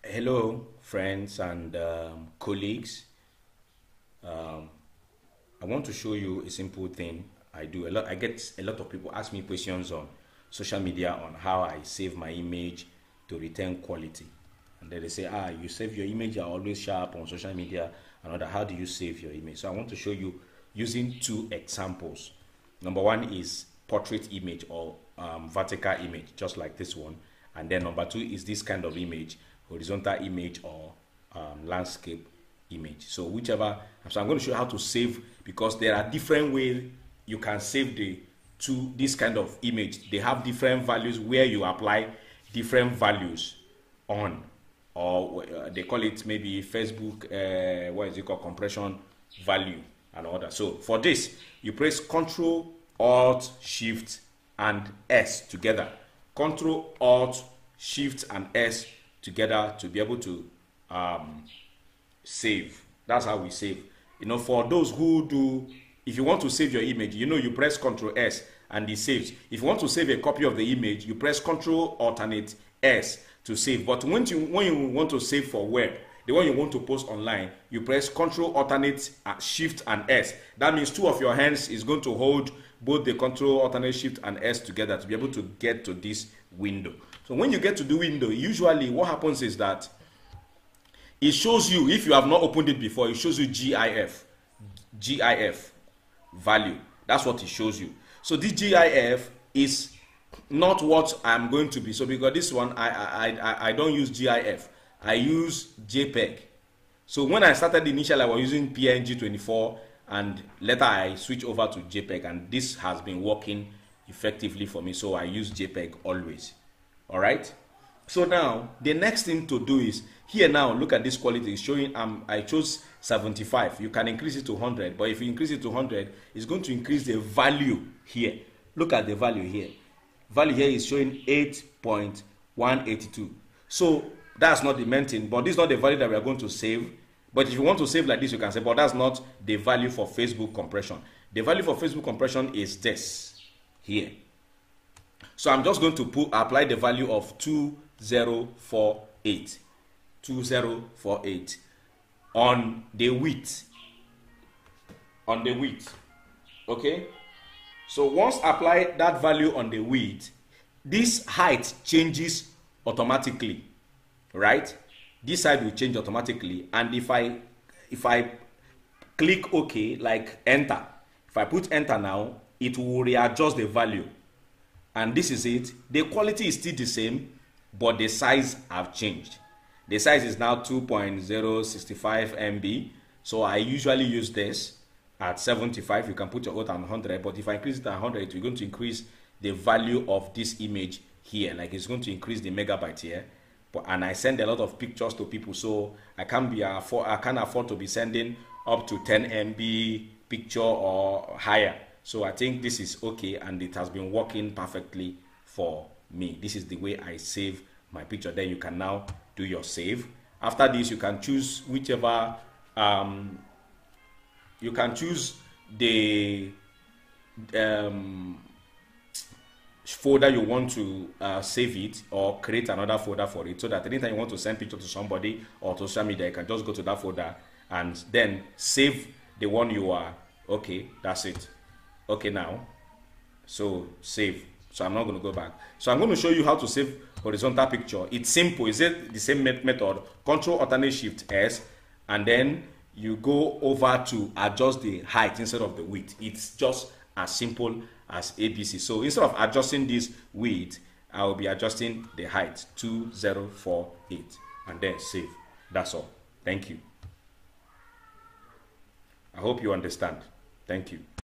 Hello, friends and colleagues. Um, I want to show you a simple thing I do. I get a lot of people ask me questions on social media on how I save my image to retain quality. And then they say, you save your image, you're always sharp on social media. And other, how do you save your image? So I want to show you using two examples. Number one is portrait image or vertical image, just like this one. And then number two is this kind of image, horizontal image or landscape image. So whichever, so I'm going to show you how to save, because there are different ways you can save the to this kind of image. They have different values where you apply different values on, or they call it maybe Facebook, what is it called, compression value and all that. So for this, you press Control Alt Shift and S together. Control Alt Shift and S together to be able to save. That's how we save. For those who do, if you want to save your image, you press Control S and it saves. If you want to save a copy of the image, you press Control Alternate S to save. But when you want to save for web, the one you want to post online, you press Control Alternate Shift and S. That means two of your hands is going to hold both the Control Alternate Shift and S together to be able to get to this window. So when you get to the window, usually what happens is that it shows you, if you have not opened it before, it shows you GIF value. That's what it shows you. So this GIF is not what I'm going to be. So because this one, I don't use GIF. I use JPEG. So when I started initially, I was using PNG 24, and later I switched over to JPEG, and this has been working effectively for me. So I use JPEG always. All right. So now the next thing to do is here. Now look at this quality. It's showing I chose 75. You can increase it to 100, but if you increase it to 100, it's going to increase the value here. Look at the value here. Value here is showing 8.182. So that's not the main thing, but this is not the value that we are going to save. But if you want to save like this, you can say, but that's not the value for Facebook compression. The value for Facebook compression is this here. So I'm just going to apply the value of 2048 on the width. Okay, so once apply that value on the width, this height changes automatically, right? This side will change automatically, and if I click OK, like enter, if I put enter now, it will readjust the value. And this is it. The quality is still the same, but the size have changed. The size is now 2.065 MB. So I usually use this at 75. You can put your own at 100, but if I increase it at 100, we're going to increase the value of this image here. Like it's going to increase the megabyte here. And I send a lot of pictures to people, so I can't afford to be sending up to 10 MB picture or higher. So I think this is okay, and it has been working perfectly for me. This is the way I save my picture. Then you can now do your save. After this, you can choose whichever you can choose the folder you want to save it, or create another folder for it, so that anytime you want to send picture to somebody or to social media, you can just go to that folder and then save the one you are. Okay, that's it. Okay, now so save. So I'm not going to go back. So I'm going to show you how to save horizontal picture. It's simple. Is it the same method? Control Alternate Shift S, and then you go over to adjust the height instead of the width. It's just as simple as ABC. So instead of adjusting this width, I will be adjusting the height 2048, and then save. That's all. Thank you. I hope you understand. Thank you.